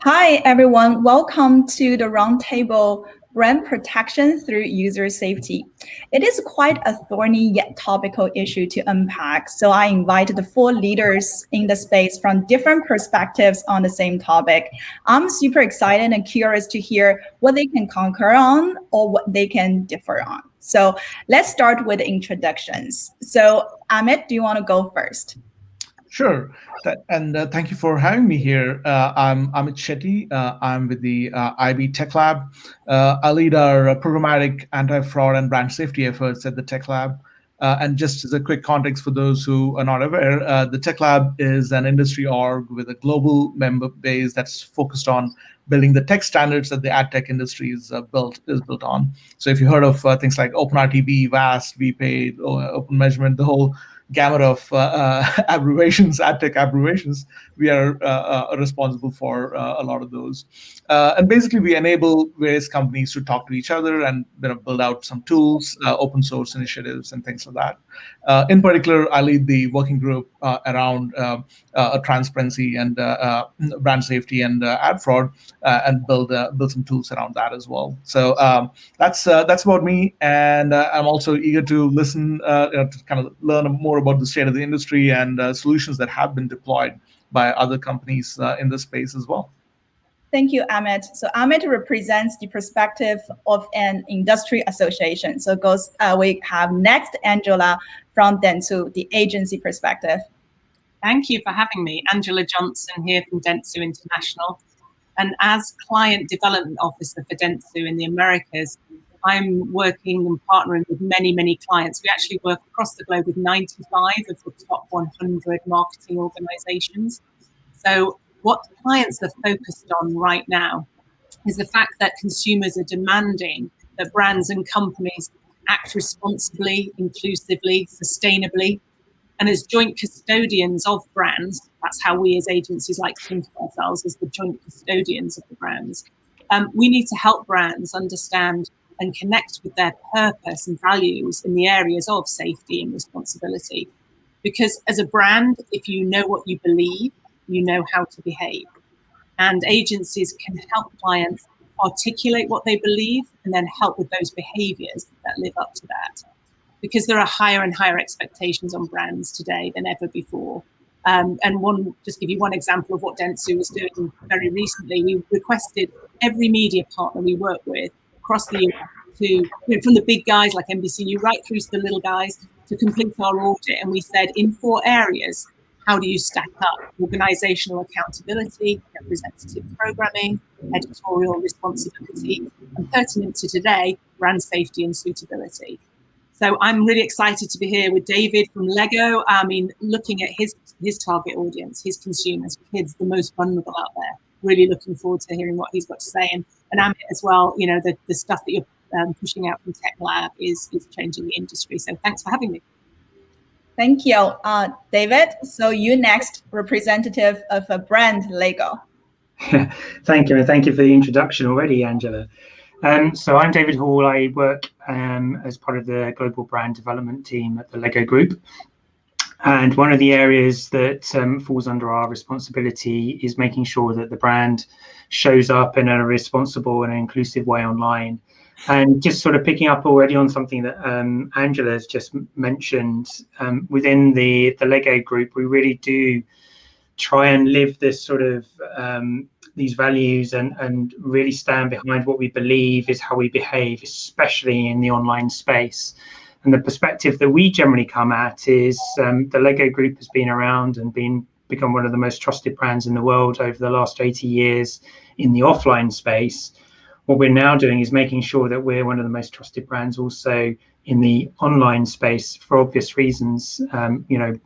Hi, everyone. Welcome to the roundtable Brand Protection Through User Safety. It is quite a thorny yet topical issue to unpack, so I invited the 4 leaders in the space from different perspectives on the same topic. I'm super excited and curious to hear what they can concur on or what they can differ on. So let's start with introductions. So Amit, do you want to go first? Sure, and thank you for having me here. I'm Amit Shetty. I'm with the IB Tech Lab. I lead our programmatic anti-fraud and brand safety efforts at the Tech Lab. And just as a quick context for those who are not aware, the Tech Lab is an industry org with a global member base that's focused on building the tech standards that the ad tech industry is built on. So if you heard of things like OpenRTB, VAST, VPay, Open Measurement, the whole gamut of abbreviations, ad tech abbreviations, we are responsible for a lot of those. And basically, we enable various companies to talk to each other and build out some tools, open source initiatives, and things like that. In particular, I lead the working group around transparency and brand safety and ad fraud, and build some tools around that as well. So that's about me, and I'm also eager to listen to kind of learn more about the state of the industry and solutions that have been deployed by other companies in this space as well. Thank you, Amit. So Amit represents the perspective of an industry association. So we have next Angela from Dentsu, the agency perspective. Thank you for having me. Angela Johnson here from Dentsu International. And as Client Development Officer for Dentsu in the Americas, I'm working and partnering with many, many clients. We actually work across the globe with 95 of the top 100 marketing organizations. So what clients are focused on right now is the fact that consumers are demanding that brands and companies act responsibly, inclusively, sustainably. And as joint custodians of brands, that's how we as agencies like to think of ourselves, as the joint custodians of the brands. We need to help brands understand and connect with their purpose and values in the areas of safety and responsibility. Because as a brand, if you know what you believe, you know how to behave. And agencies can help clients articulate what they believe and then help with those behaviors that live up to that. Because there are higher and higher expectations on brands today than ever before. And just give you one example of what Dentsu was doing very recently. We requested every media partner we work with across the US from the big guys like NBCU right through to the little guys to complete our audit. And we said in 4 areas, how do you stack up? Organizational accountability, representative programming, editorial responsibility, and pertinent to today, brand safety and suitability. So I'm really excited to be here with David from Lego. I mean, looking at his target audience, his consumers, kids, the most vulnerable out there. Really looking forward to hearing what he's got to say. And Amit as well, the stuff that you're pushing out from Tech Lab is changing the industry. So thanks for having me. Thank you, David. So you next, representative of a brand, Lego. Thank you, and thank you for the introduction already, Angela. So I'm David Hall. I work as part of the global brand development team at the Lego Group. And one of the areas that falls under our responsibility is making sure that the brand shows up in a responsible and inclusive way online. And just sort of picking up already on something that Angela has just mentioned, within the Lego Group, we really do try and live this sort of these values and really stand behind what we believe is how we behave, especially in the online space. And the perspective that we generally come at is the Lego Group has been around and become one of the most trusted brands in the world over the last 80 years in the offline space. What we're now doing is making sure that we're one of the most trusted brands also in the online space for obvious reasons,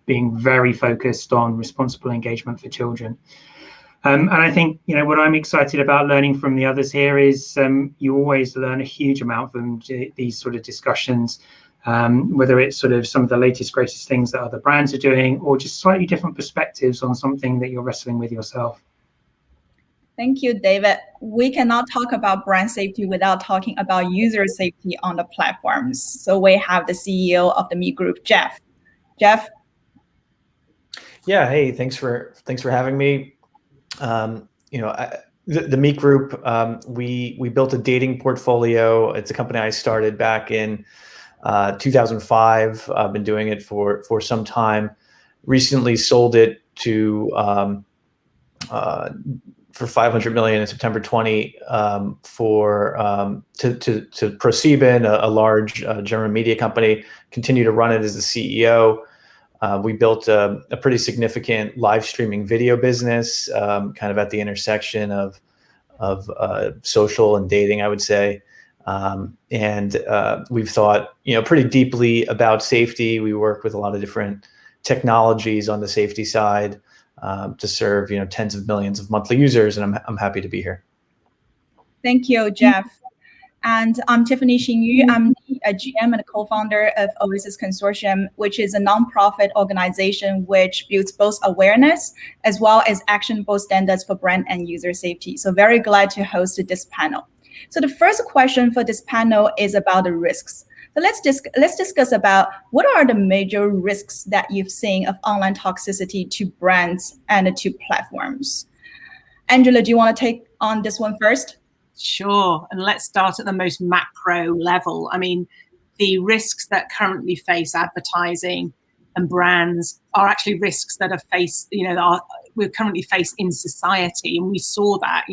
being very focused on responsible engagement for children. And I think, what I'm excited about learning from the others here is you always learn a huge amount from these sort of discussions, whether it's sort of some of the latest, greatest things that other brands are doing or just slightly different perspectives on something that you're wrestling with yourself. Thank you, David. We cannot talk about brand safety without talking about user safety on the platforms. So we have the CEO of the Me Group, Geoff. Geoff? Yeah, hey, thanks for having me. The Meet Group, we built a dating portfolio. It's a company I started back in 2005. I've been doing it for some time. Recently sold it to for 500 million in September 20 to ProSieben, a large German media company. Continue to run it as the CEO. We built a pretty significant live streaming video business, kind of at the intersection of social and dating, I would say. And we've thought, pretty deeply about safety. We work with a lot of different technologies on the safety side to serve, tens of millions of monthly users, and I'm happy to be here. Thank you, Geoff. And I'm Tiffany Xingyu. I'm a GM and a co-founder of Oasis Consortium, which is a nonprofit organization which builds both awareness as well as actionable standards for brand and user safety. So very glad to host this panel. So the first question for this panel is about the risks. So let's discuss about what are the major risks that you've seen of online toxicity to brands and to platforms. Angela, do you want to take on this one first? Sure, and let's start at the most macro level. I mean, the risks that currently face advertising and brands are actually risks that are faced, we're currently faced in society, and we saw that,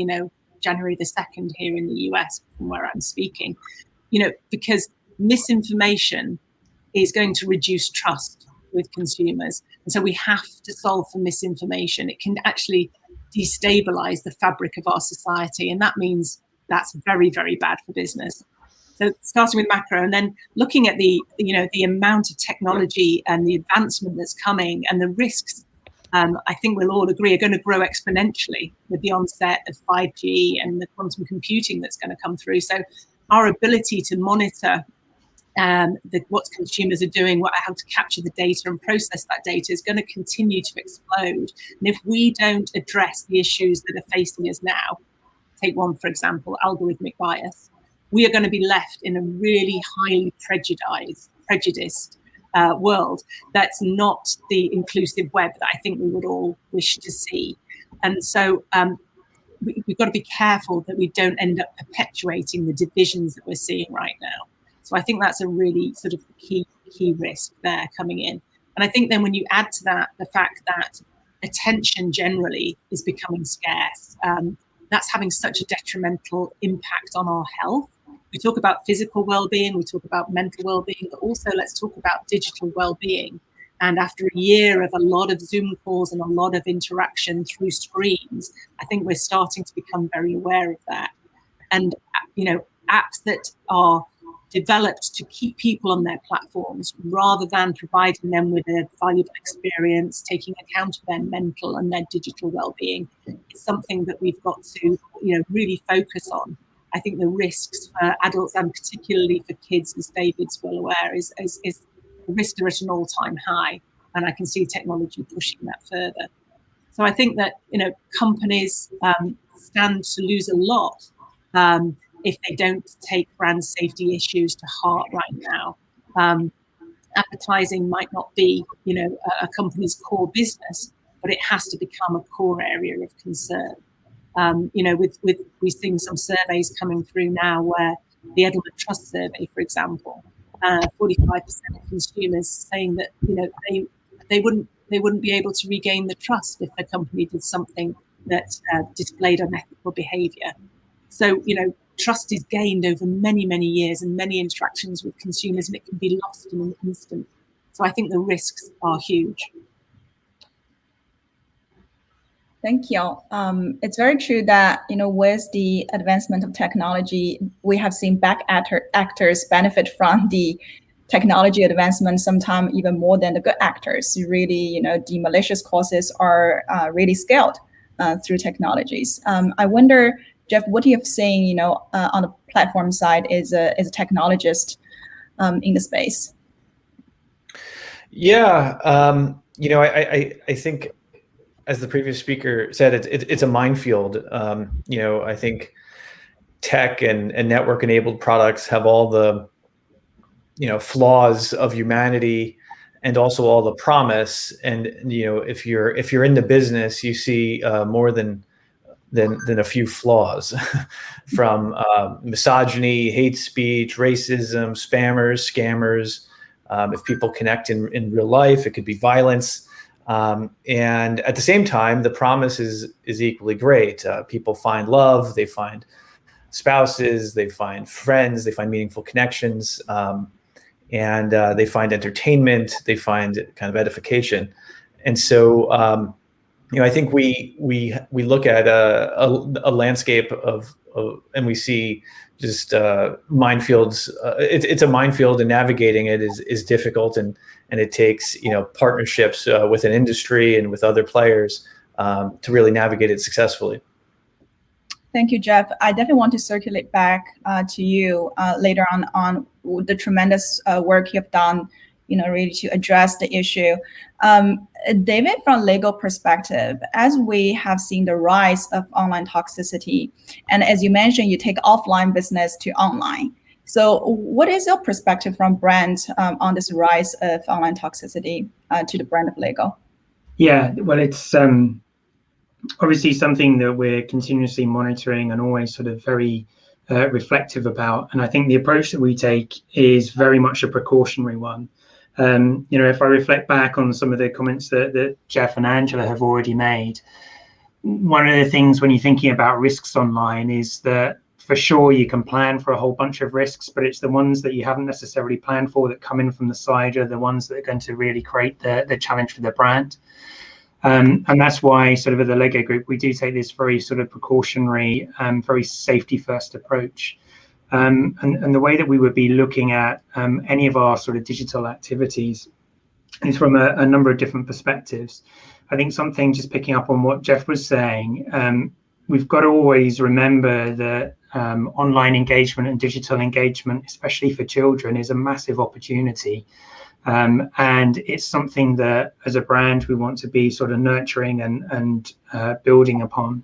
January the 2nd here in the US, from where I'm speaking, because misinformation is going to reduce trust with consumers, and so we have to solve for misinformation. It can actually destabilize the fabric of our society, and that means that's very, very bad for business. So starting with macro, and then looking at the amount of technology and the advancement that's coming, and the risks, I think we'll all agree, are going to grow exponentially with the onset of 5G and the quantum computing that's going to come through. So our ability to monitor what consumers are doing, how to capture the data and process that data is going to continue to explode. And if we don't address the issues that are facing us now, take one, for example, algorithmic bias, we are going to be left in a really highly prejudiced world that's not the inclusive web that I think we would all wish to see. And so we've got to be careful that we don't end up perpetuating the divisions that we're seeing right now. So I think that's a really sort of key risk there coming in. And I think then when you add to that the fact that attention generally is becoming scarce, that's having such a detrimental impact on our health. We talk about physical well-being, we talk about mental well-being, but also let's talk about digital well-being. And after a year of a lot of Zoom calls and a lot of interaction through screens, I think we're starting to become very aware of that. And, apps that are developed to keep people on their platforms rather than providing them with a valuable experience, taking account of their mental and their digital well-being, is something that we've got to, really focus on. I think the risks for adults and particularly for kids, as David's well aware, is the risks are at an all-time high, and I can see technology pushing that further. So I think that companies stand to lose a lot if they don't take brand safety issues to heart right now. Advertising might not be, a company's core business, but it has to become a core area of concern. We're seeing some surveys coming through now where the Edelman Trust Survey, for example, 45% of consumers saying that, they wouldn't be able to regain the trust if their company did something that displayed unethical behavior. So, trust is gained over many, many years and many interactions with consumers, and it can be lost in an instant. So I think the risks are huge. Thank you. It's very true that, with the advancement of technology, we have seen bad actors benefit from the technology advancement, sometimes even more than the good actors. Really, the malicious causes are really scaled through technologies. I wonder, Geoff, what you have seen, on the platform side as a technologist in the space? Yeah, I think, as the previous speaker said, it's a minefield. I think tech and network-enabled products have all the flaws of humanity and also all the promise. And if you're in the business, you see more than than a few flaws, from misogyny, hate speech, racism, spammers, scammers. If people connect in real life, it could be violence. And at the same time, the promise is equally great. People find love, they find spouses, they find friends, they find meaningful connections, and they find entertainment, they find kind of edification. And so, I think we look at a landscape of and we see just minefields. It's a minefield, and navigating it is difficult, and it takes partnerships with an industry and with other players to really navigate it successfully. Thank you, Geoff. I definitely want to circulate back to you later on the tremendous work you've done, really to address the issue. David, from legal perspective, as we have seen the rise of online toxicity, and as you mentioned, you take offline business to online. So what is your perspective from brands on this rise of online toxicity to the brand of Lego? Yeah, well, it's obviously something that we're continuously monitoring and always sort of very reflective about. And I think the approach that we take is very much a precautionary one. If I reflect back on some of the comments that Geoff and Angela have already made, one of the things when you're thinking about risks online is that for sure you can plan for a whole bunch of risks, but it's the ones that you haven't necessarily planned for that come in from the side are the ones that are going to really create the challenge for the brand. And that's why sort of at the Lego Group, we do take this very sort of precautionary, very safety first approach. And the way that we would be looking at any of our sort of digital activities is from a number of different perspectives. I think something, just picking up on what Geoff was saying, we've got to always remember that online engagement and digital engagement, especially for children, is a massive opportunity. And it's something that as a brand we want to be sort of nurturing and building upon.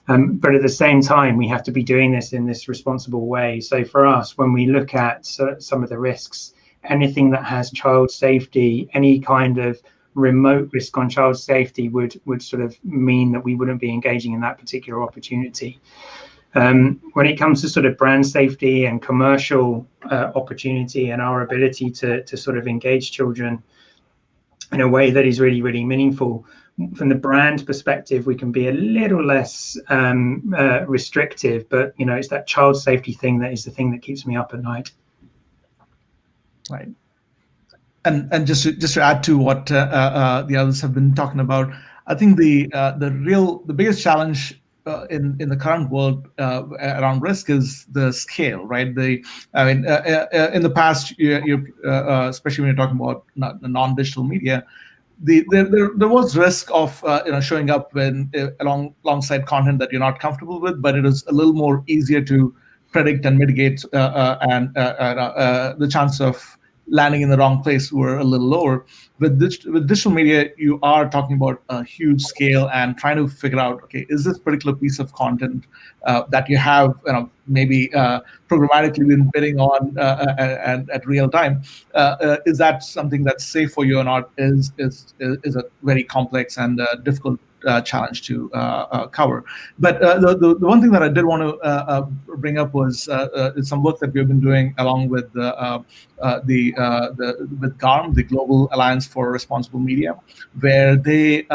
But at the same time, we have to be doing this in this responsible way. So for us, when we look at some of the risks, anything that has child safety, any kind of remote risk on child safety would sort of mean that we wouldn't be engaging in that particular opportunity. When it comes to sort of brand safety and commercial opportunity and our ability to sort of engage children in a way that is really, really meaningful, from the brand perspective, we can be a little less restrictive, but it's that child safety thing that is the thing that keeps me up at night. Right. And just to add to what the others have been talking about, I think the biggest challenge in the current world around risk is the scale, right? In the past, especially when you're talking about non-digital media, there was risk of showing up alongside content that you're not comfortable with, but it is a little more easier to predict and mitigate, and the chance of landing in the wrong place were a little lower. With digital media, you are talking about a huge scale and trying to figure out, okay, is this particular piece of content that you have maybe programmatically been bidding on and at real time, is that something that's safe for you or not, is a very complex and difficult challenge to cover. But the one thing that I did want to bring up was some work that we've been doing along with with GARM, the Global Alliance for Responsible Media, where they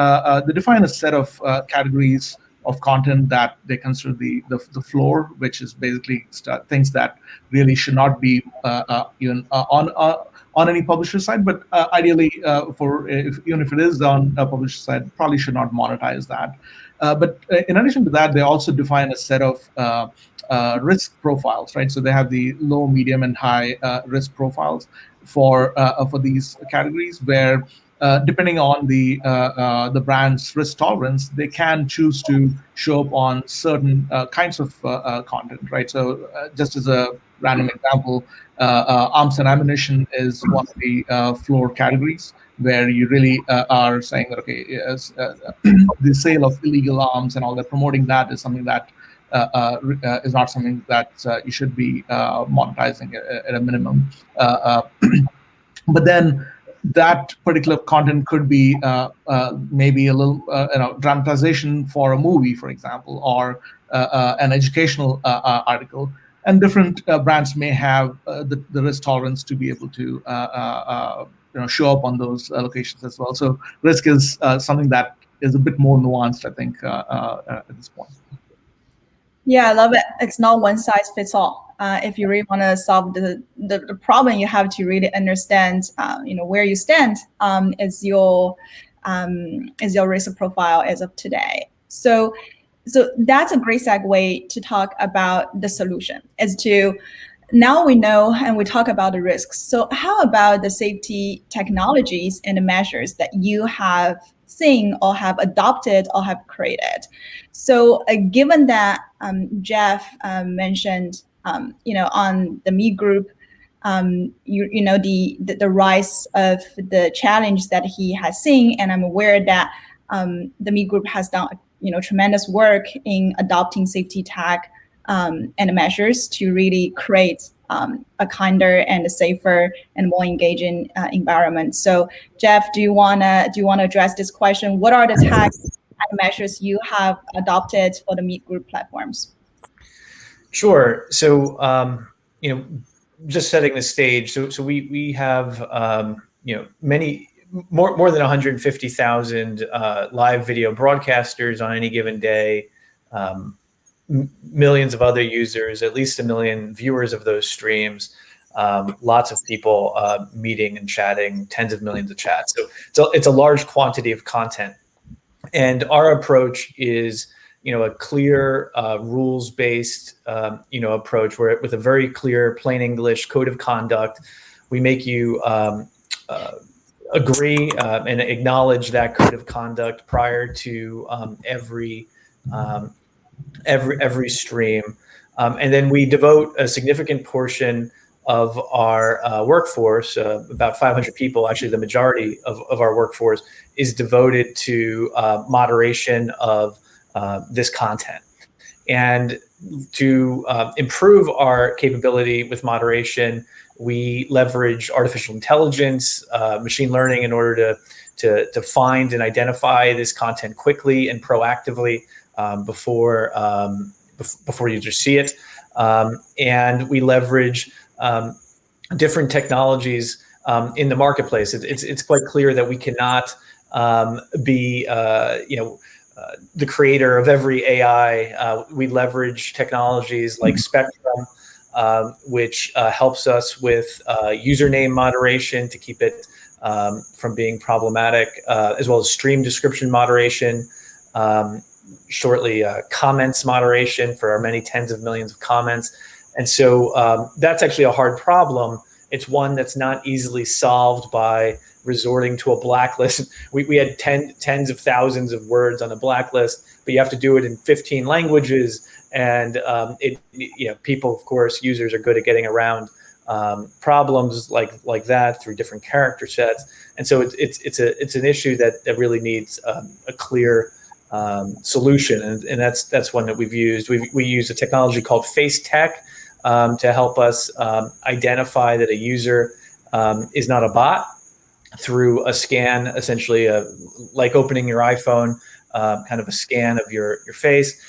define a set of categories of content that they consider the floor, which is basically things that really should not be even on any publisher side, but ideally even if it is on a publisher side, probably should not monetize that. But in addition to that, they also define a set of risk profiles, right? So they have the low, medium, and high risk profiles for these categories, where depending on the brand's risk tolerance, they can choose to show up on certain kinds of content, right? So just as a random example, arms and ammunition is one of the floor categories, where you really are saying that, okay, the sale of illegal arms and all that, promoting that is something that is not something that you should be monetizing at a minimum. But then that particular content could be maybe a little dramatization for a movie, for example, or an educational article. And different brands may have the risk tolerance to be able to show up on those locations as well. So risk is something that is a bit more nuanced, I think, at this point. Yeah, I love it. It's not one size fits all. If you really want to solve the problem, you have to really understand, where you stand is your risk profile as of today. So that's a great segue to talk about the solution. As to now we know and we talk about the risks. So how about the safety technologies and the measures that you have seen or have adopted or have created? So given that Geoff mentioned, on the Me Group, the rise of the challenge that he has seen, and I'm aware that the Me Group has done tremendous work in adopting SafetyTech and measures to really create a kinder and a safer and more engaging environment. So, Geoff, do you wanna address this question? What are the tags and measures you have adopted for the Meet Group platforms? Sure. So, just setting the stage. So we have many more than 150,000 live video broadcasters on any given day. Millions of other users, at least 1 million viewers of those streams, lots of people meeting and chatting, tens of millions of chats. So it's a large quantity of content. And our approach is, a clear rules-based, approach where with a very clear, plain English code of conduct, we make you agree and acknowledge that code of conduct prior to every stream, and then we devote a significant portion of our workforce, about 500 people, actually the majority of our workforce is devoted to moderation of this content. And to improve our capability with moderation, we leverage artificial intelligence, machine learning in order to find and identify this content quickly and proactively before users see it. And we leverage different technologies in the marketplace. It's quite clear that we cannot be the creator of every AI. We leverage technologies like Spectrum, which helps us with username moderation to keep it from being problematic, as well as stream description moderation, shortly comments moderation for our many tens of millions of comments. And so that's actually a hard problem. It's one that's not easily solved by resorting to a blacklist. We had tens of thousands of words on a blacklist, but you have to do it in 15 languages. And people, of course, users are good at getting around problems like that through different character sets. And so it's an issue that really needs a clear solution, and that's one that we've used. We use a technology called SafetyTech to help us identify that a user is not a bot through a scan, essentially like opening your iPhone, kind of a scan of your face.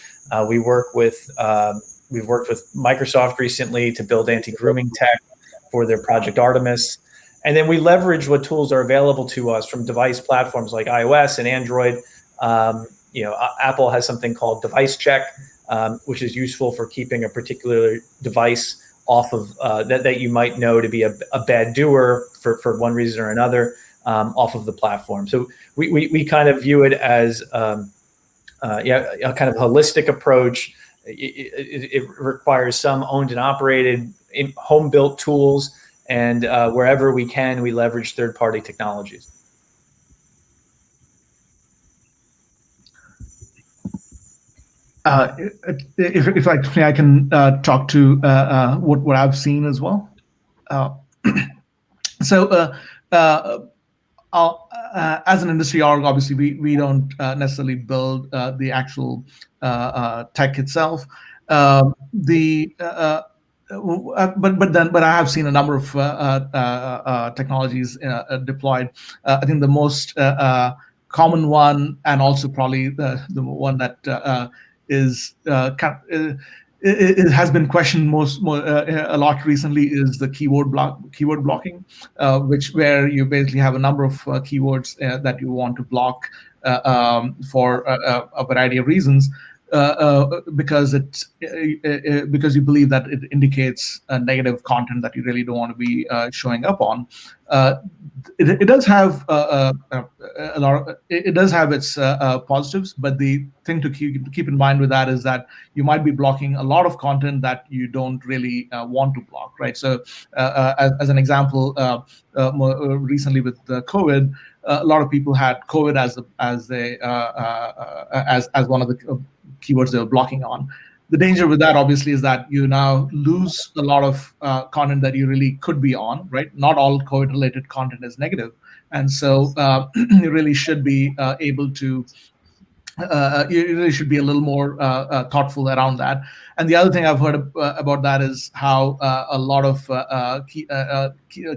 We've worked with Microsoft recently to build anti-grooming tech for their Project Artemis. And then we leverage what tools are available to us from device platforms like iOS and Android. Apple has something called Device Check, which is useful for keeping a particular device off of that you might know to be a bad doer for one reason or another, off of the platform. So we kind of view it as a kind of holistic approach. It requires some owned and operated home-built tools, and wherever we can, we leverage third-party technologies. If I can talk to what I've seen as well. As an industry org, obviously we don't necessarily build the actual tech itself. but I have seen a number of technologies deployed. I think the most common one, and also probably the one that is it has been questioned a lot recently, is the keyword blocking, where you basically have a number of keywords that you want to block for a variety of reasons. Because because you believe that it indicates negative content that you really don't want to be showing up on. It does have a lot of, it does have its positives, but the thing to keep in mind with that is that you might be blocking a lot of content that you don't really want to block, right? So as an example, more recently with COVID, a lot of people had COVID as one of the keywords they were blocking on. The danger with that, obviously, is that you now lose a lot of content that you really could be on, right? Not all COVID-related content is negative. And so you really should be able to you really should be a little more thoughtful around that. And the other thing I've heard about that is how a lot of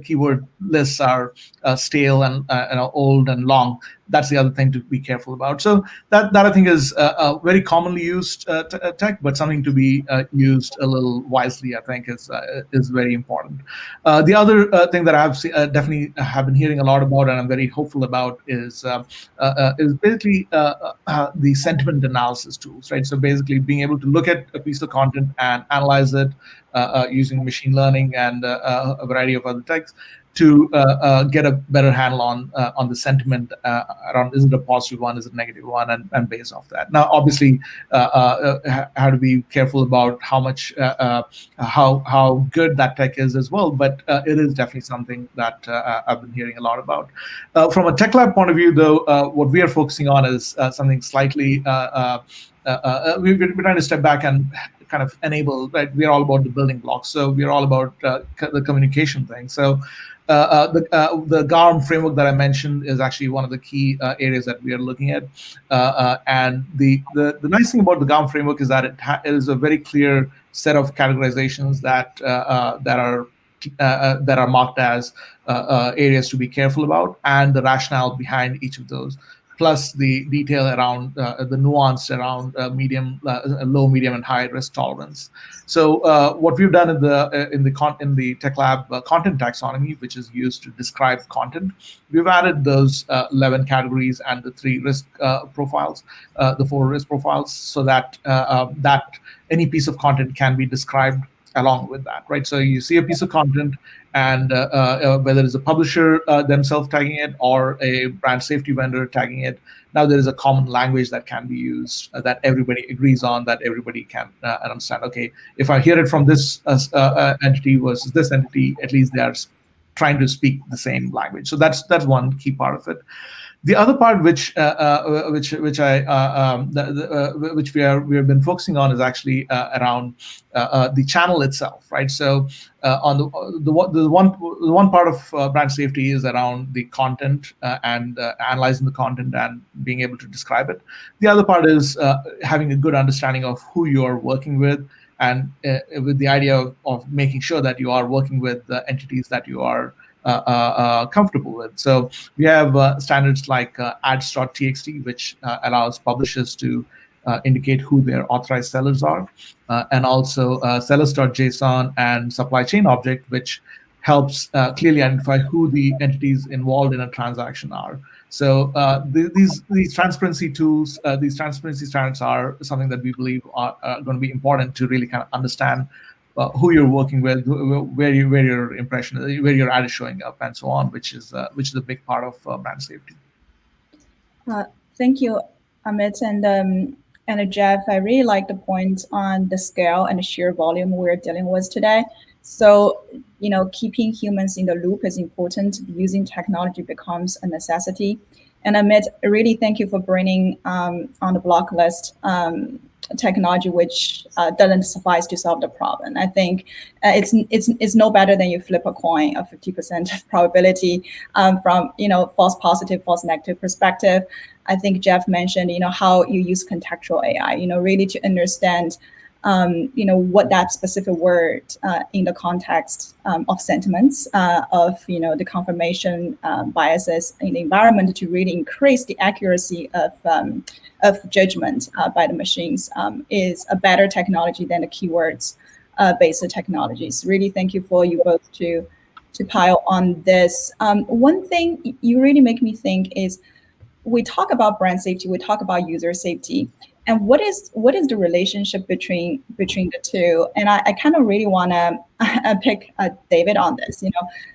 keyword lists are stale and old and long. That's the other thing to be careful about. So that I think is a very commonly used tech, but something to be used a little wisely, I think, is very important. The other thing that I've definitely have been hearing a lot about, and I'm very hopeful about, is basically the sentiment analysis tools, right? So basically being able to look at a piece of content and analyze it using machine learning and a variety of other techs to get a better handle on the sentiment around, is it a positive one, is it a negative one, and based off that. Now, obviously, how to be careful about how much, how good that tech is as well, but it is definitely something that I've been hearing a lot about. From a tech lab point of view, though, what we are focusing on is something slightly, we're trying to step back and kind of enable, right? We're all about the building blocks. So we're all about the communication thing. So the GARM framework that I mentioned is actually one of the key areas that we are looking at. And the nice thing about the GARM framework is that it is a very clear set of categorizations that are marked as areas to be careful about, and the rationale behind each of those, plus the detail around the nuance around low, medium, and high risk tolerance. So what we've done in the tech lab content taxonomy, which is used to describe content, we've added those 11 categories and the 3 risk profiles, the 4 risk profiles, so that that any piece of content can be described along with that, right? So you see a piece of content, and whether it's a publisher themselves tagging it or a brand safety vendor tagging it, now there is a common language that can be used that everybody agrees on, that everybody can understand. Okay, if I hear it from this entity versus this entity, at least they are trying to speak the same language. So that's one key part of it. The other part, which we have been focusing on, is actually around the channel itself, right? So on the one part of brand safety is around the content and analyzing the content and being able to describe it. The other part is having a good understanding of who you are working with, and with the idea of making sure that you are working with the entities that you are comfortable with. So we have standards like ads.txt, which allows publishers to indicate who their authorized sellers are, and also sellers.json and supply chain object, which helps clearly identify who the entities involved in a transaction are. So these transparency tools, these transparency standards are something that we believe are going to be important to really kind of understand who you're working with, where your impression, where your ad is showing up, and so on, which is a big part of brand safety. Thank you, Amit and Geoff. I really like the point on the scale and the sheer volume we're dealing with today. So, keeping humans in the loop is important. Using technology becomes a necessity. And Amit, really thank you for bringing on the block list technology, which doesn't suffice to solve the problem. I think it's no better than you flip a coin, a 50% probability from false positive, false negative perspective. I think Geoff mentioned how you use contextual AI, really to understand what that specific word in the context of sentiments of the confirmation biases in the environment to really increase the accuracy of judgment by the machines is a better technology than the keywords based technologies. Really, thank you for you both to pile on this. One thing you really make me think is, we talk about brand safety, we talk about user safety, and what is the relationship between the two? And I kind of really want to pick David on this.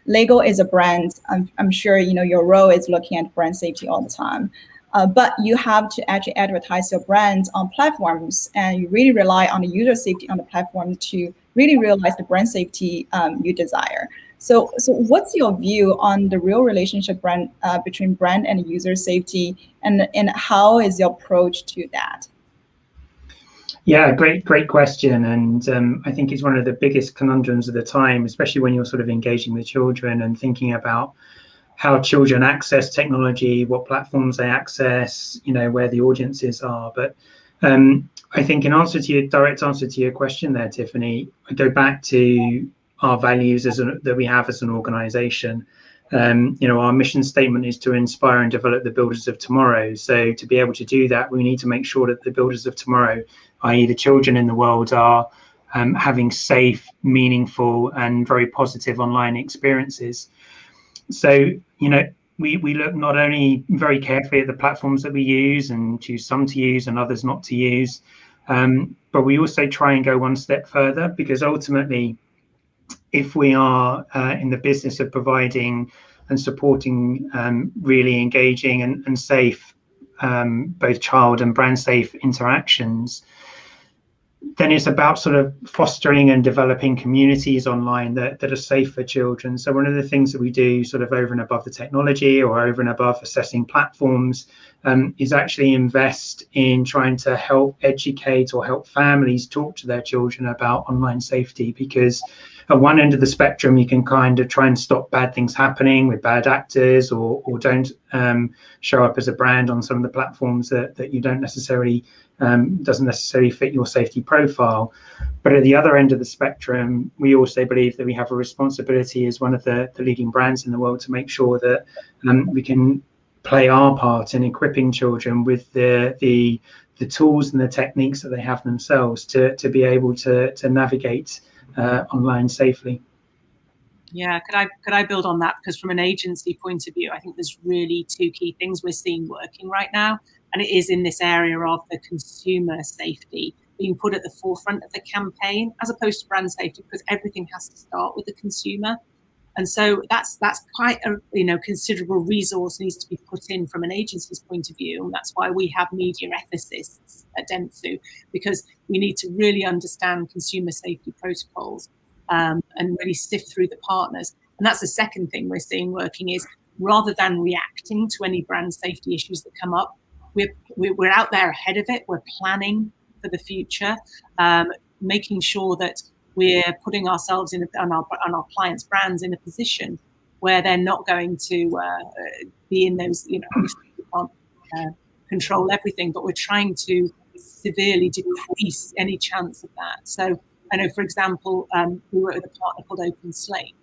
Lego is a brand. I'm sure your role is looking at brand safety all the time, but you have to actually advertise your brand on platforms, and you really rely on the user safety on the platform to really realize the brand safety you desire. So what's your view on the real relationship between brand and user safety, and how is your approach to that? Yeah, great question. And I think it's one of the biggest conundrums of the time, especially when you're sort of engaging with children and thinking about how children access technology, what platforms they access, where the audiences are. But I think in direct answer to your question there, Tiffany, I go back to our values that we have as an organization. Our mission statement is to inspire and develop the builders of tomorrow. So to be able to do that, we need to make sure that the builders of tomorrow, i.e. the children in the world, are having safe, meaningful, and very positive online experiences. So, we look not only very carefully at the platforms that we use and choose some to use and others not to use, but we also try and go one step further, because ultimately, if we are in the business of providing and supporting really engaging and safe, both child and brand safe interactions, then it's about sort of fostering and developing communities online that are safe for children. So one of the things that we do sort of over and above the technology or over and above assessing platforms is actually invest in trying to help educate or help families talk to their children about online safety, because at one end of the spectrum, you can kind of try and stop bad things happening with bad actors, or don't show up as a brand on some of the platforms that you don't necessarily doesn't necessarily fit your safety profile. But at the other end of the spectrum, we also believe that we have a responsibility as one of the leading brands in the world to make sure that we can play our part in equipping children with the tools and the techniques that they have themselves to be able to navigate online safely. Yeah, could I build on that? Because from an agency point of view, I think there's really two key things we're seeing working right now, and it is in this area of the consumer safety being put at the forefront of the campaign, as opposed to brand safety, because everything has to start with the consumer. And so that's quite a considerable resource needs to be put in from an agency's point of view, and that's why we have media ethicists at Dentsu, because we need to really understand consumer safety protocols and really sift through the partners. And that's the second thing we're seeing working is, rather than reacting to any brand safety issues that come up, we're out there ahead of it. We're planning for the future, making sure that we're putting ourselves on our clients' brands in a position where they're not going to be in those, we can't control everything, but we're trying to severely decrease any chance of that. So I know, for example, we work with a partner called Open Slate,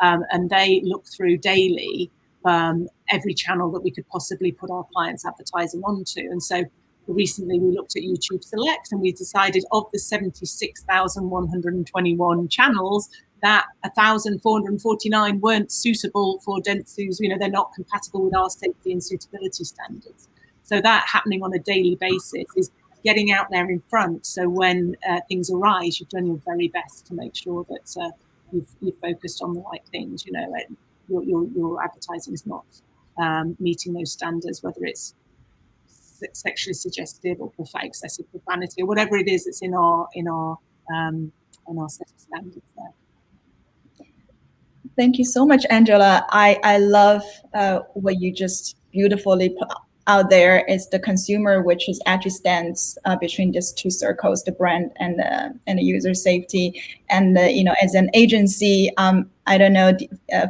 and they look through daily every channel that we could possibly put our clients' advertising onto. And so recently we looked at YouTube Select, and we decided of the 76,121 channels that 1,449 weren't suitable for Dentsu's, they're not compatible with our safety and suitability standards. So that happening on a daily basis is getting out there in front. So when things arise, you've done your very best to make sure that you've focused on the right things. Your advertising is not meeting those standards, whether it's sexually suggestive or excessive profanity or whatever it is that's in our set of standards there. Thank you so much, Angela. I love what you just beautifully put out there. Is the consumer, which is actually stands between these two circles, the brand and the user safety. And as an agency, I don't know,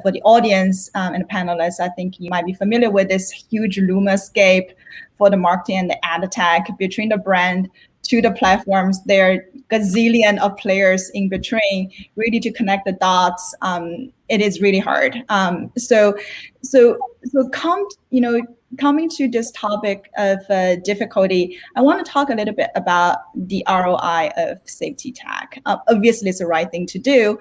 for the audience and the panelists, I think you might be familiar with this huge LumaScape for the marketing and the ad tech between the brand to the platforms. They're gazillion of players in between, really to connect the dots, it is really hard. Coming to this topic of difficulty, I want to talk a little bit about the ROI of SafetyTech. Obviously, it's the right thing to do.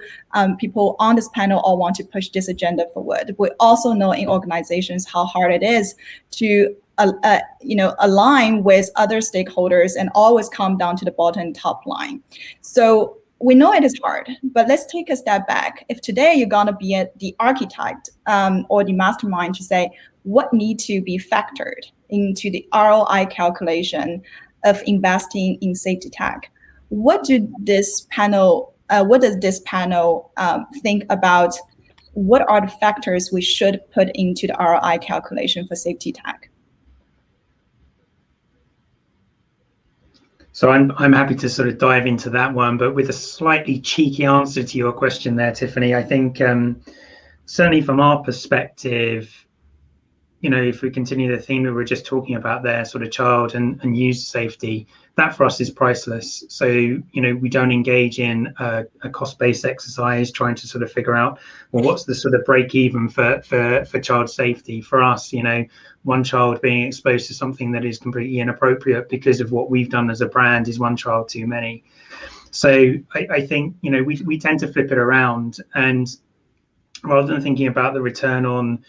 People on this panel all want to push this agenda forward. We also know in organizations how hard it is to align with other stakeholders and always come down to the bottom and top line. So we know it is hard, but let's take a step back. If today you're gonna be the architect or the mastermind to say what needs to be factored into the ROI calculation of investing in SafetyTech, what does this panel think about? What are the factors we should put into the ROI calculation for SafetyTech? So I'm happy to sort of dive into that one, but with a slightly cheeky answer to your question there, Tiffany. I think certainly from our perspective, if we continue the theme that we were just talking about there, sort of child and user safety, that for us is priceless. So, we don't engage in a cost-based exercise trying to sort of figure out, well, what's the sort of break even for child safety. For us, one child being exposed to something that is completely inappropriate because of what we've done as a brand is one child too many. So I think, we tend to flip it around, and rather than thinking about the return on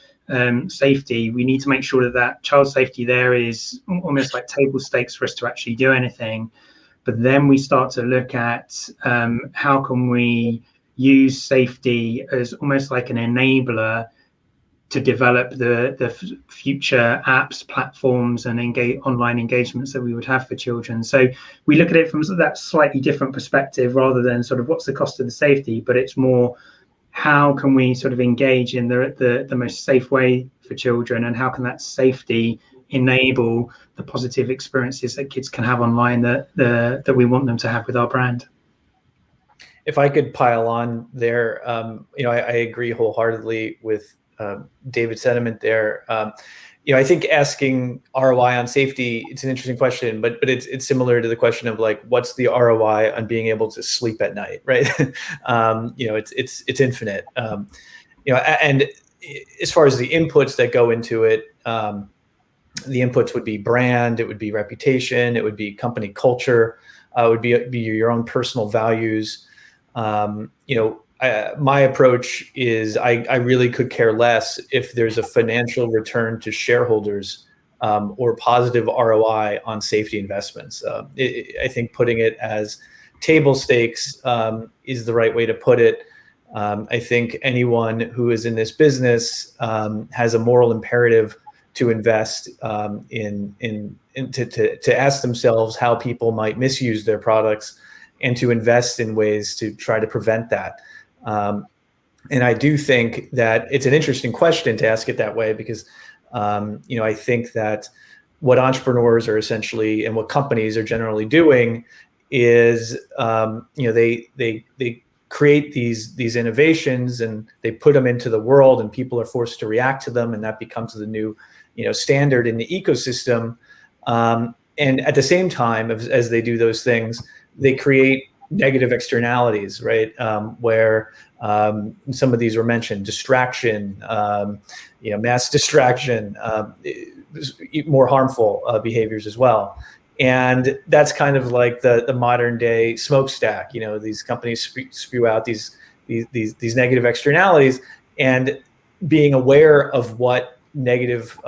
safety, we need to make sure that child safety there is almost like table stakes for us to actually do anything. But then we start to look at how can we use safety as almost like an enabler to develop the future apps, platforms, and online engagements that we would have for children. So we look at it from that slightly different perspective, rather than sort of what's the cost of the safety, but it's more how can we sort of engage in the most safe way for children, and how can that safety enable the positive experiences that kids can have online that we want them to have with our brand. If I could pile on there, I agree wholeheartedly with David's sentiment there. I think asking ROI on safety, it's an interesting question, but it's similar to the question of like, what's the ROI on being able to sleep at night, right? It's infinite. And as far as the inputs that go into it, the inputs would be brand, it would be reputation, it would be company culture, it would be your own personal values. My approach is I really could care less if there's a financial return to shareholders or positive ROI on safety investments. I think putting it as table stakes is the right way to put it. I think anyone who is in this business has a moral imperative to invest to ask themselves how people might misuse their products, and to invest in ways to try to prevent that. And I do think that it's an interesting question to ask it that way, because I think that what entrepreneurs are essentially, and what companies are generally doing, is they create these innovations and they put them into the world, and people are forced to react to them, and that becomes the new standard in the ecosystem. And at the same time, as they do those things, they create negative externalities, right? Where some of these were mentioned: distraction, mass distraction, more harmful behaviors as well. And that's kind of like the modern day smokestack. These companies spew out these negative externalities, and being aware of what negative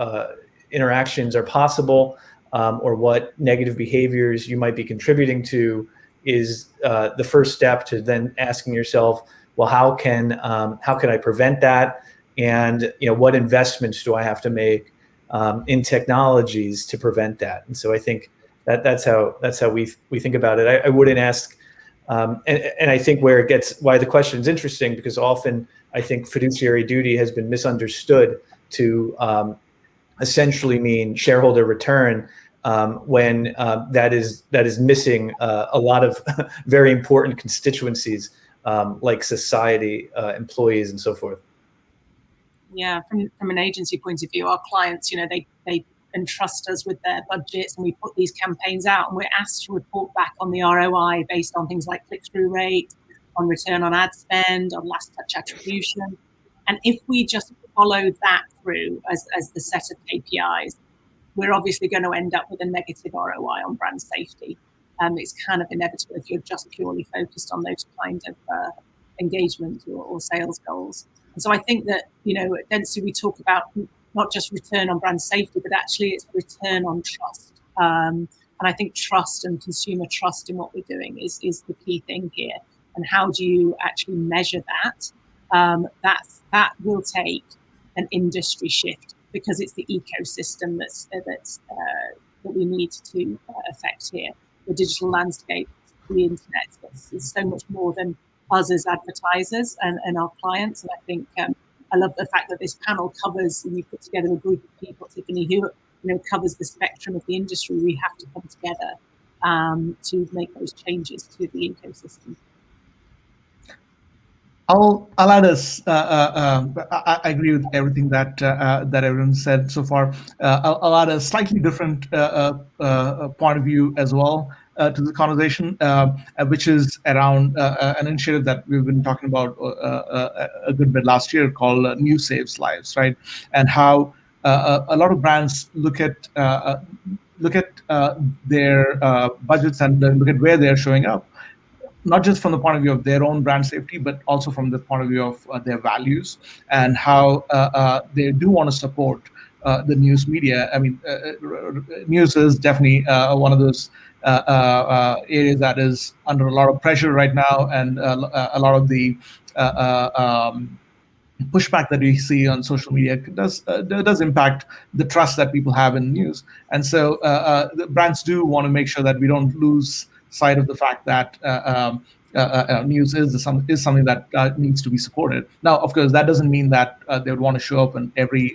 interactions are possible, or what negative behaviors you might be contributing to, is the first step to then asking yourself, well, how can I prevent that? And what investments do I have to make in technologies to prevent that? And so I think that's how we think about it. I wouldn't ask, and I think why the question is interesting, because often I think fiduciary duty has been misunderstood to essentially mean shareholder return, when that is missing a lot of very important constituencies, like society, employees, and so forth. Yeah, from an agency point of view, our clients, they and trust us with their budgets, and we put these campaigns out, and we're asked to report back on the ROI based on things like click-through rate, on return on ad spend, on last touch attribution. And if we just follow that through as the set of KPIs, we're obviously going to end up with a negative ROI on brand safety. It's kind of inevitable if you're just purely focused on those kind of engagement or sales goals. And so I think that, at Dentsu we talk about not just return on brand safety, but actually it's return on trust. And I think trust and consumer trust in what we're doing is the key thing here. And how do you actually measure that? That will take an industry shift, because it's the ecosystem that we need to affect here. The digital landscape, the internet, is so much more than us as advertisers and our clients. And I think I love the fact that this panel covers, and you put together a group of people, Tiffany, who covers the spectrum of the industry. We have to come together to make those changes to the ecosystem. I'll add I agree with everything that everyone said so far. I'll add a slightly different point of view as well to the conversation, which is around an initiative that we've been talking about a good bit last year called News Saves Lives, right? And how a lot of brands look at their budgets and look at where they're showing up, not just from the point of view of their own brand safety, but also from the point of view of their values and how they do want to support the news media. I mean, news is definitely one of those areas that is under a lot of pressure right now, and a lot of the pushback that we see on social media does impact the trust that people have in news. And so the brands do want to make sure that we don't lose sight of the fact that news is something that needs to be supported. Now, of course, that doesn't mean that they would want to show up in every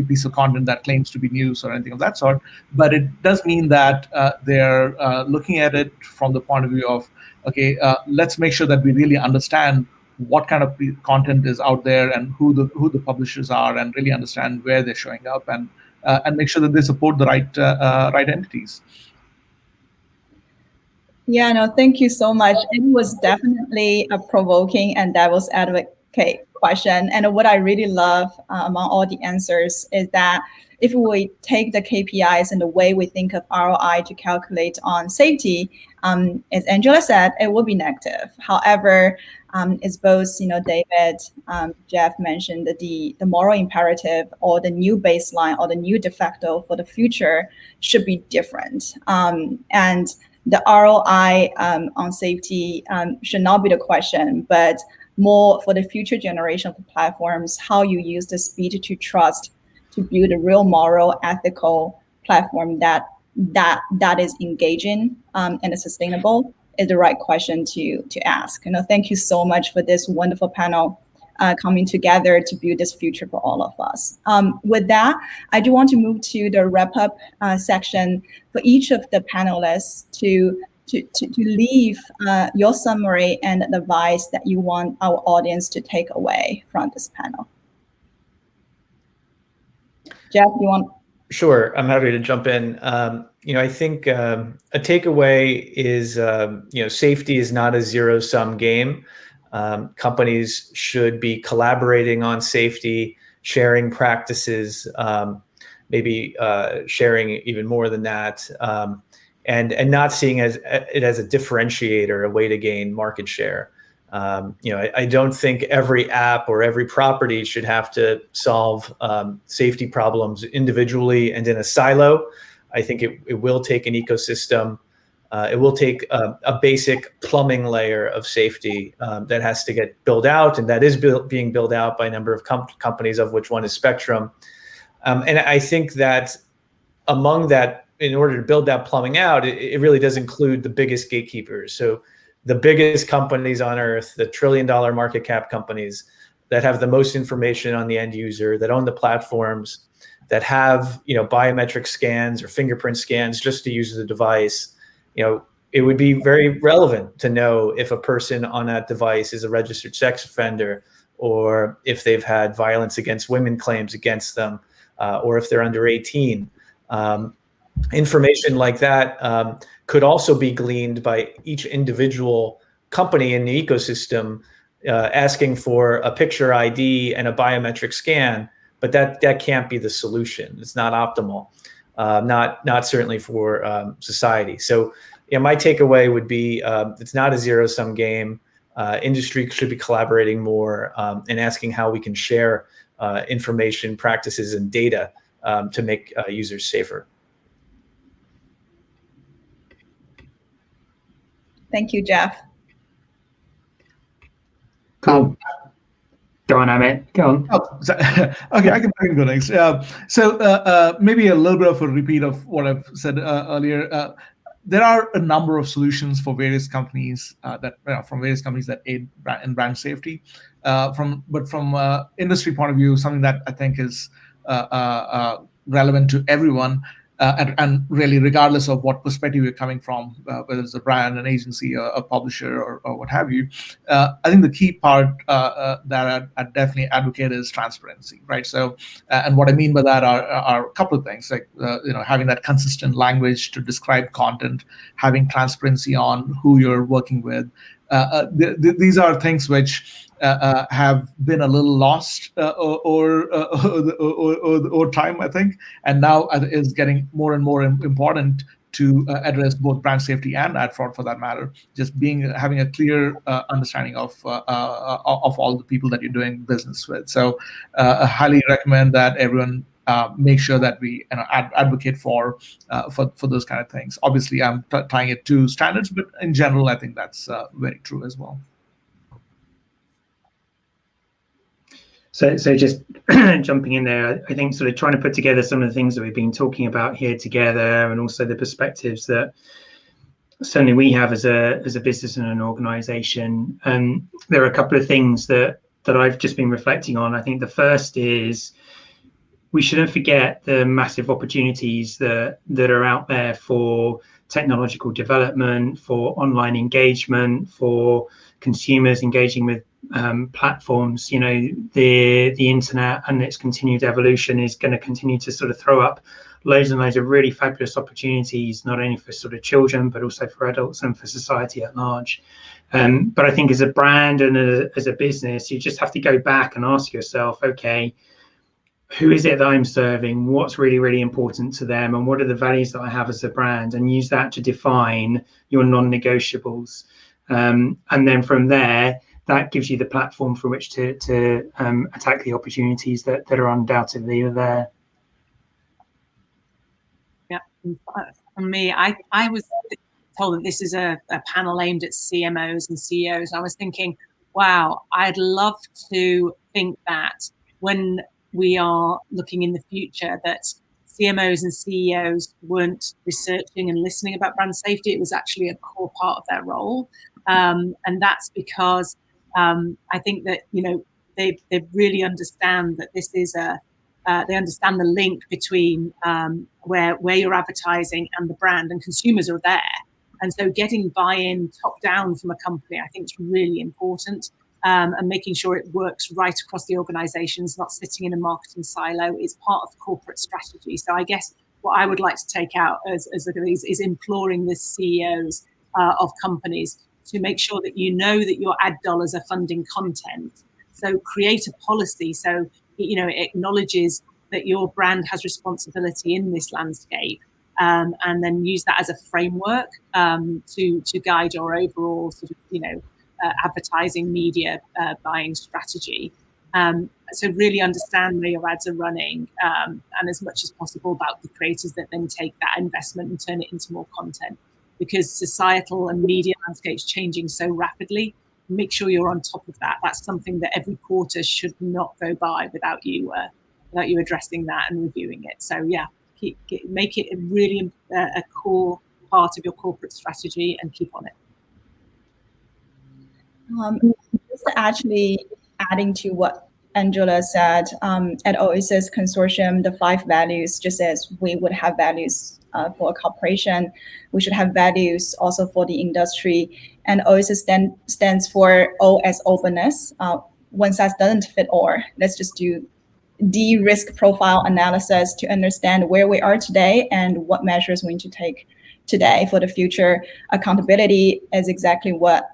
piece of content that claims to be news or anything of that sort. But it does mean that they're looking at it from the point of view of, okay, let's make sure that we really understand what kind of content is out there and who the publishers are, and really understand where they're showing up, and make sure that they support the right entities. Yeah, no, thank you so much. It was definitely a provoking and devil's advocate question. And what I really love among all the answers is that if we take the KPIs and the way we think of ROI to calculate on safety, as Angela said, it will be negative. However, as both David, Geoff mentioned, the moral imperative or the new baseline or the new de facto for the future should be different. And the ROI on safety should not be the question, but more for the future generation of platforms, how you use the speed to trust to build a real moral, ethical platform that is engaging and sustainable is the right question to ask. Thank you so much for this wonderful panel coming together to build this future for all of us. With that, I do want to move to the wrap-up section for each of the panelists to leave your summary and advice that you want our audience to take away from this panel. Geoff, you want? Sure, I'm happy to jump in. I think a takeaway is, safety is not a zero-sum game. Companies should be collaborating on safety, sharing practices, maybe sharing even more than that, and not seeing it as a differentiator, a way to gain market share. I don't think every app or every property should have to solve safety problems individually and in a silo. I think it will take an ecosystem. It will take a basic plumbing layer of safety that has to get built out, and that is being built out by a number of companies, of which one is Spectrum. And I think that among that, in order to build that plumbing out, it really does include the biggest gatekeepers. So the biggest companies on earth, the $1 trillion market cap companies that have the most information on the end user, that own the platforms, that have biometric scans or fingerprint scans just to use the device. It would be very relevant to know if a person on that device is a registered sex offender, or if they've had violence against women claims against them. or if they're under 18. Information like that could also be gleaned by each individual company in the ecosystem, asking for a picture ID and a biometric scan, but that can't be the solution. It's not optimal, not certainly for society. So my takeaway would be it's not a zero-sum game. Industry should be collaborating more and asking how we can share information, practices, and data to make users safer. Thank you, Geoff. Cool. Go on, Amit. Go on. Okay, I can go next. So maybe a little bit of a repeat of what I've said earlier. There are a number of solutions for various companies from various companies that aid in brand safety. From industry point of view, something that I think is relevant to everyone. And really, regardless of what perspective you're coming from, whether it's a brand, an agency, a publisher, or what have you, I think the key part that I definitely advocate is transparency, right? So, and what I mean by that are a couple of things, like having that consistent language to describe content, having transparency on who you're working with. These are things which have been a little lost over time, I think, and now is getting more and more important to address both brand safety and ad fraud, for that matter. Just having a clear understanding of all the people that you're doing business with. So I highly recommend that everyone make sure that we advocate for those kind of things. Obviously, I'm tying it to standards, but in general, I think that's very true as well. So just jumping in there, I think sort of trying to put together some of the things that we've been talking about here together, and also the perspectives that certainly we have as a business and an organization. There are a couple of things that I've just been reflecting on. I think the first is we shouldn't forget the massive opportunities that are out there for technological development, for online engagement, for consumers engaging with platforms. The internet and its continued evolution is going to continue to sort of throw up loads and loads of really fabulous opportunities, not only for sort of children, but also for adults and for society at large. But I think as a brand and as a business, you just have to go back and ask yourself, okay, who is it that I'm serving? What's really, really important to them? And what are the values that I have as a brand? And use that to define your non-negotiables. And then from there, that gives you the platform for which to attack the opportunities that are undoubtedly there. Yeah, for me, I was told that this is a panel aimed at CMOs and CEOs. I was thinking, wow, I'd love to think that when we are looking in the future, that CMOs and CEOs weren't researching and listening about brand safety. It was actually a core part of their role. And that's because I think that, they really understand that this is they understand the link between where you're advertising and the brand, and consumers are there. And so getting buy-in top down from a company, I think is really important. And making sure it works right across the organizations, not sitting in a marketing silo, is part of the corporate strategy. So I guess what I would like to take out as is imploring the CEOs of companies to make sure that that your ad dollars are funding content. So create a policy so it acknowledges that your brand has responsibility in this landscape, and then use that as a framework to guide your overall sort of advertising media buying strategy. So really understand where your ads are running, and as much as possible about the creators that then take that investment and turn it into more content. Because societal and media landscape's changing so rapidly, make sure you're on top of that. That's something that every quarter should not go by without you addressing that and reviewing it. So yeah, make it really a core part of your corporate strategy and keep on it. Just actually adding to what Angela said, at Oasis Consortium, the 5 values, just as we would have values for a corporation, we should have values also for the industry. And Oasis stands for O as openness. One size doesn't fit all. Let's just do risk profile analysis to understand where we are today and what measures we need to take today for the future. Accountability is exactly what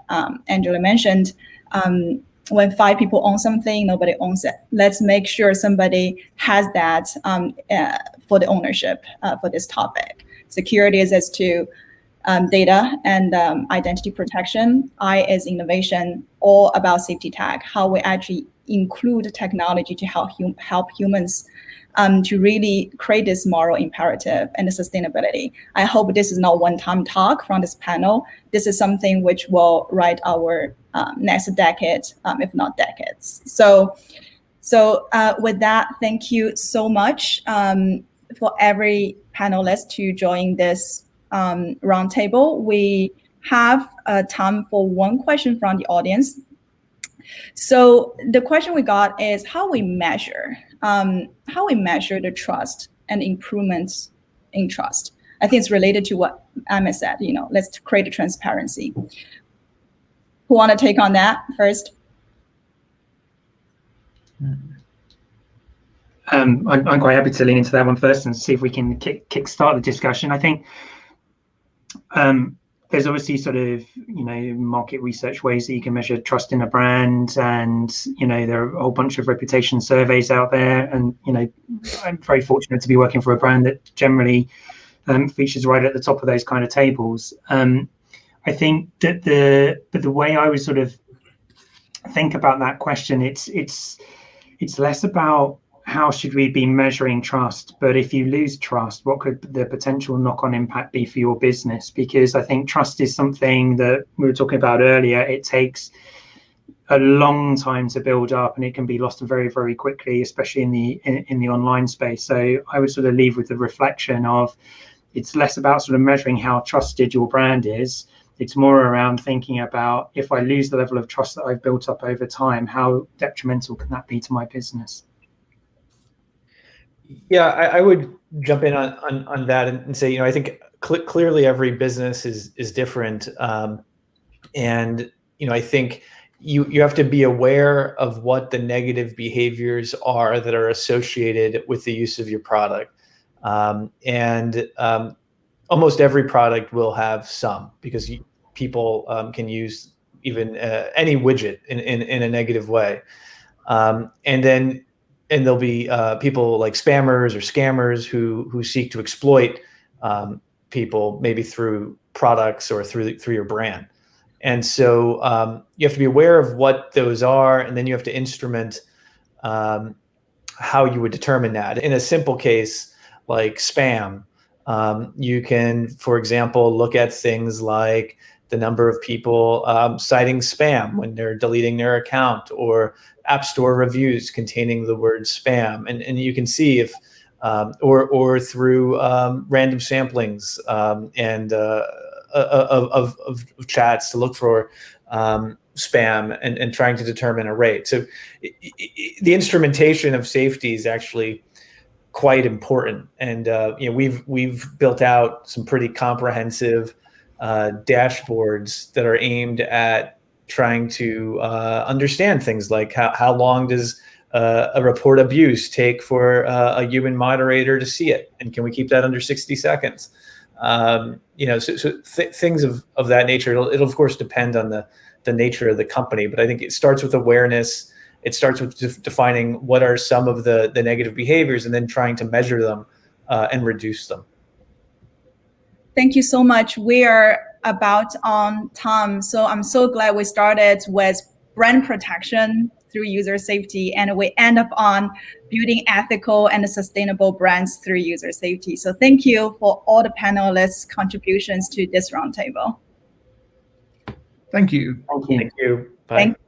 Angela mentioned. When 5 people own something, nobody owns it. Let's make sure somebody has that for the ownership for this topic. Security is as to data and identity protection. I is innovation, all about SafetyTech, how we actually include technology to help humans to really create this moral imperative and the sustainability. I hope this is not one-time talk from this panel. This is something which will write our next decade, if not decades. So with that, thank you so much for every panelist to join this roundtable. We have time for one question from the audience. So the question we got is how we measure the trust and improvements in trust. I think it's related to what Amit said. Let's create a transparency. Who want to take on that first? I'm quite happy to lean into that one first and see if we can kickstart the discussion. I think there's obviously sort of market research ways that you can measure trust in a brand, and there are a whole bunch of reputation surveys out there, and I'm very fortunate to be working for a brand that generally features right at the top of those kind of tables. I think that the way I would sort of think about that question, it's less about how should we be measuring trust, but if you lose trust, what could the potential knock-on impact be for your business? Because I think trust is something that we were talking about earlier. It takes a long time to build up, and it can be lost very, very quickly, especially in the online space. So I would sort of leave with the reflection of it's less about sort of measuring how trusted your brand is. It's more around thinking about, if I lose the level of trust that I've built up over time, how detrimental can that be to my business? Yeah, I would jump in on that and say, I think clearly every business is different, and I think you have to be aware of what the negative behaviors are that are associated with the use of your product, and almost every product will have some, because people can use even any widget in a negative way, and there'll be people like spammers or scammers who seek to exploit people, maybe through products or through your brand. And so you have to be aware of what those are, and then you have to instrument how you would determine that. In a simple case like spam, you can, for example, look at things like the number of people citing spam when they're deleting their account, or App Store reviews containing the word spam, and you can see if, or through random samplings and of chats to look for spam and trying to determine a rate. So the instrumentation of safety is actually quite important, and we've built out some pretty comprehensive dashboards that are aimed at trying to understand things like how long does a report abuse take for a human moderator to see it, and can we keep that under 60 seconds? Things of that nature. It'll of course depend on the nature of the company, but I think it starts with awareness. It starts with defining what are some of the negative behaviors, and then trying to measure them and reduce them. Thank you so much. We are about on time, so I'm so glad we started with brand protection through user safety, and we end up on building ethical and sustainable brands through user safety. So thank you for all the panelists' contributions to this roundtable. Thank you. Thank you. Thank you. Bye. Thank you.